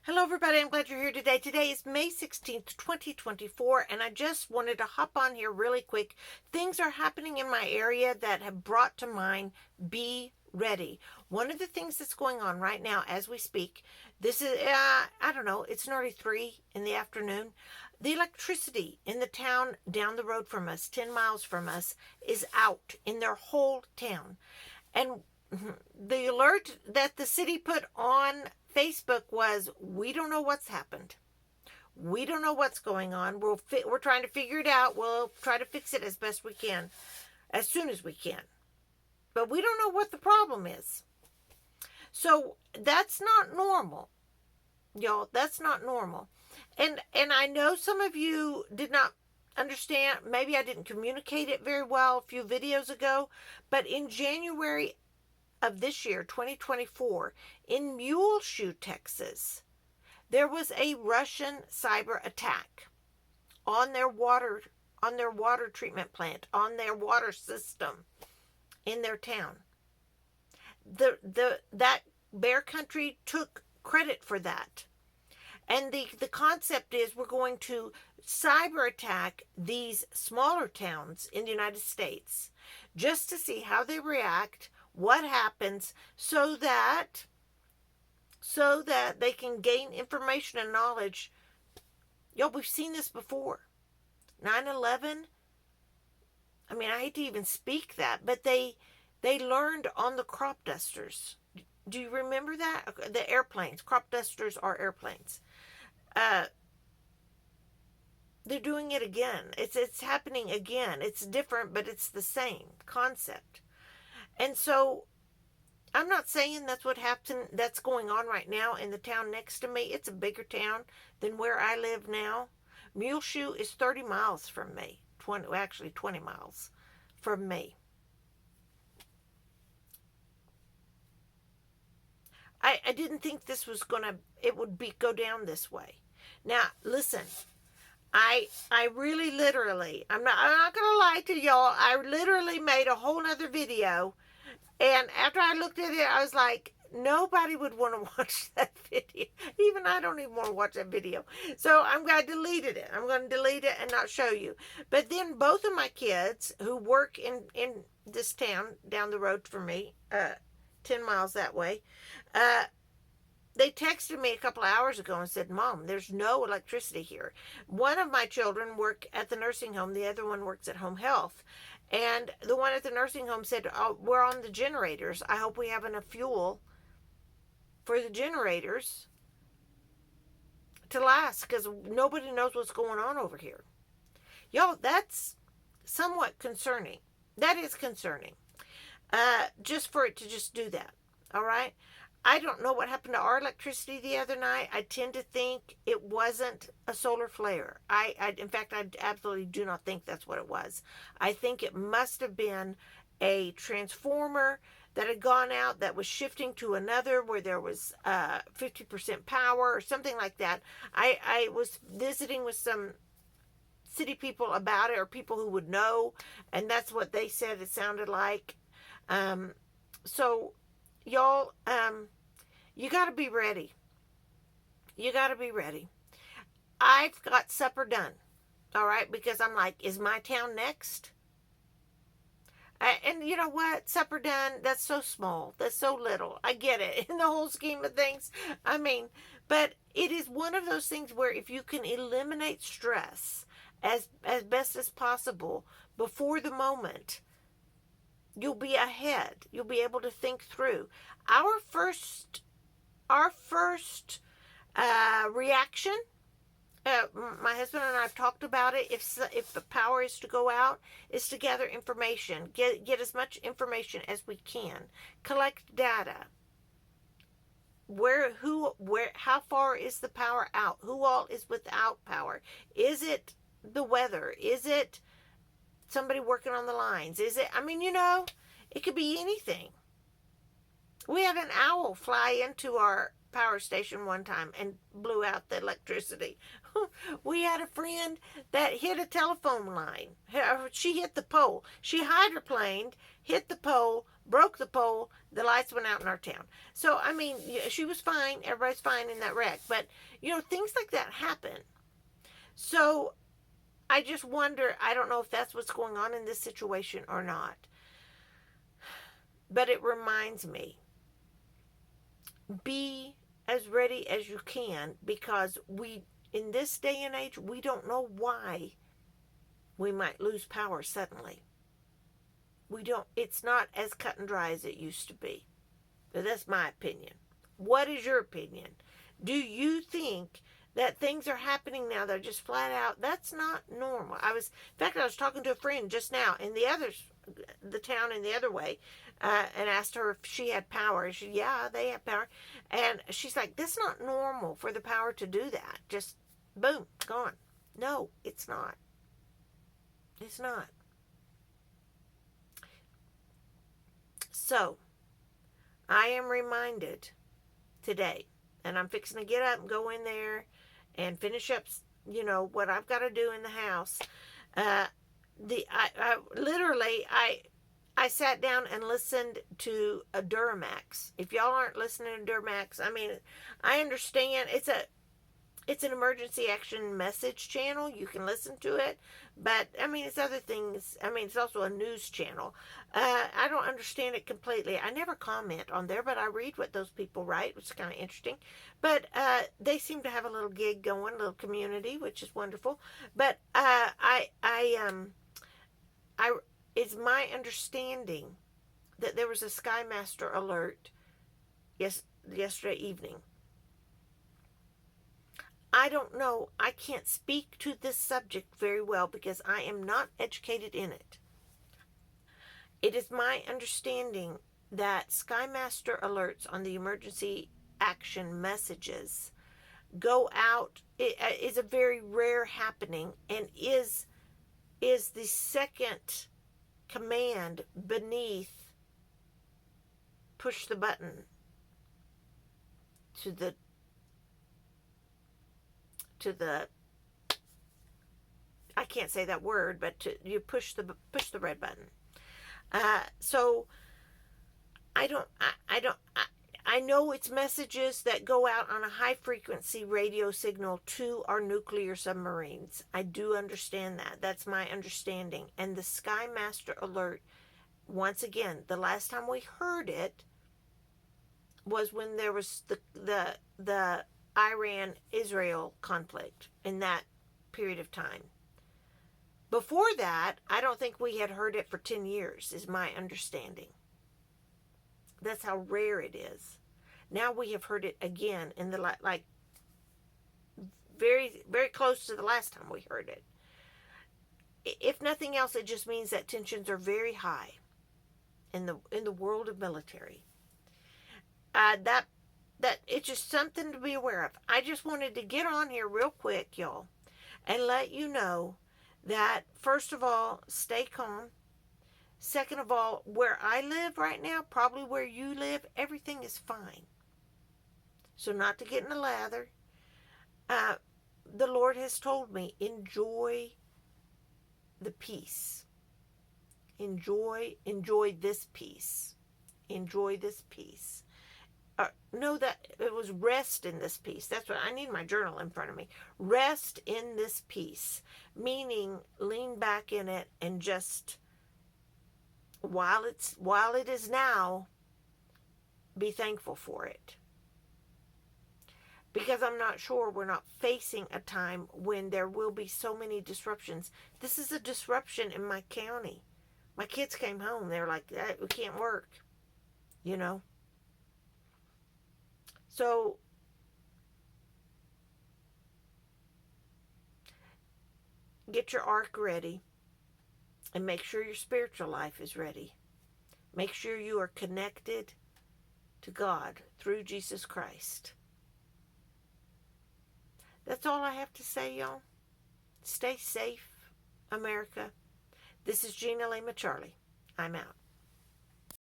Hello everybody, I'm glad you're here today. Today is May 16th, 2024, and I just wanted to hop on here really quick. Things are happening in my area that have brought to mind, be ready. One of the things that's going on right now as we speak, this is, I don't know, it's nearly 3 in the afternoon. The electricity in the town down the road from us, 10 miles from us, is out in their whole town. And the alert that the city put on Facebook was, we don't know what's happened. We don't know what's going on. We're trying to figure it out. We'll try to fix it as best we can, as soon as we can. But we don't know what the problem is. So that's not normal, y'all. That's not normal. And I know some of you did not understand. Maybe I didn't communicate it very well a few videos ago. But in January of this year, 2024, in Muleshoe, Texas, there was a Russian cyber attack on their water treatment plant, on their water system in their town. That Bear Country took credit for that. And the concept is we're going to cyber attack these smaller towns in the United States just to see how they react, what happens, so that they can gain information and knowledge. Yo, we've seen this before. 9/11. I mean, I hate to even speak that, but they learned on the crop dusters. Do you remember that? The airplanes. Crop dusters are airplanes. They're doing it again. It's happening again. It's different, but it's the same concept. And so I'm not saying that's what happened, that's going on right now in the town next to me. It's a bigger town than where I live now. Muleshoe is 30 miles from me. 20 miles from me. I didn't think this was go down this way. Now, listen, I really literally, I'm not going to lie to y'all, I literally made a whole nother video. And after I looked at it, I was like, nobody would want to watch that video. Even I don't even want to watch that video. So I'm going to delete it. I'm going to delete it and not show you. But then both of my kids who work in this town down the road from me, 10 miles that way, they texted me a couple of hours ago and said, Mom, there's no electricity here. One of my children work at the nursing home. The other one works at home health. And the one at the nursing home said, oh, we're on the generators. I hope we have enough fuel for the generators to last, because nobody knows what's going on over here. Y'all, that's somewhat concerning. That is concerning. Just for it to just do that. All right? I don't know what happened to our electricity the other night. I tend to think it wasn't a solar flare. In fact, I absolutely do not think that's what it was. I think it must have been a transformer that had gone out that was shifting to another where there was 50% power or something like that. I was visiting with some city people about it, or people who would know, and that's what they said it sounded like. So, y'all, you got to be ready. You got to be ready. I've got supper done, all right, because I'm like, is my town next? And you know what? Supper done, that's so small. That's so little. I get it in the whole scheme of things. I mean, but it is one of those things where if you can eliminate stress as best as possible before the moment, you'll be ahead. You'll be able to think through. Our first reaction, my husband and I have talked about it, if the power is to go out, is to gather information. Get as much information as we can. Collect data. How far is the power out? Who all is without power? Is it the weather? Is it somebody working on the lines? Is it, it could be anything. We had an owl fly into our power station one time and blew out the electricity. We had a friend that hit a telephone line. She hit the pole. She hydroplaned, hit the pole, broke the pole. The lights went out in our town. So, I mean, she was fine. Everybody's fine in that wreck. But, things like that happen. So, I just wonder, I don't know if that's what's going on in this situation or not. But it reminds me, be as ready as you can, because in this day and age, we don't know why we might lose power suddenly. It's not as cut and dry as it used to be. But that's my opinion. What is your opinion? Do you think that things are happening now that are just flat out, that's not normal? I was talking to a friend just now in the town in the other way, and asked her if she had power. She said, yeah, they have power. And she's like, that's not normal for the power to do that. Just boom, gone. No, it's not. It's not. So, I am reminded today, and I'm fixing to get up and go in there and finish up, what I've got to do in the house. I sat down and listened to a Duramax. If y'all aren't listening to Duramax, I mean, I understand it's an emergency action message channel. You can listen to it, but I mean, it's other things. I mean, it's also a news channel. I don't understand it completely. I never comment on there, but I read what those people write, which is kind of interesting. But they seem to have a little gig going, a little community, which is wonderful. But it's my understanding that there was a Skymaster alert yesterday evening. I don't know. I can't speak to this subject very well because I am not educated in it. It is my understanding that Skymaster alerts on the emergency action messages go out. It is a very rare happening and is the second command beneath push the button to the I can't say that word, but you push the red button. So I know it's messages that go out on a high frequency radio signal to our nuclear submarines. I do understand that. That's my understanding. And the Skymaster alert, once again, the last time we heard it was when there was the Iran-Israel conflict in that period of time. Before that, I don't think we had heard it for 10 years, is my understanding. That's how rare it is. Now we have heard it again in the very, very close to the last time we heard it. If nothing else, it just means that tensions are very high in the world of military. That it's just something to be aware of. I just wanted to get on here real quick, y'all, and let you know that, first of all, stay calm. Second of all, where I live right now, probably where you live, everything is fine. So not to get in a lather. The Lord has told me, enjoy the peace. Enjoy this peace. Enjoy this peace. Know that it was rest in this peace. That's what I need, my journal in front of me. Rest in this peace, meaning lean back in it and just, while it is now, be thankful for it. Because I'm not sure, we're not facing a time when there will be so many disruptions. This is a disruption in my county. My kids came home. They were like, we can't work, So, get your ark ready and make sure your spiritual life is ready. Make sure you are connected to God through Jesus Christ. That's all I have to say, y'all. Stay safe, America. This is Gina Lima Charlie. I'm out.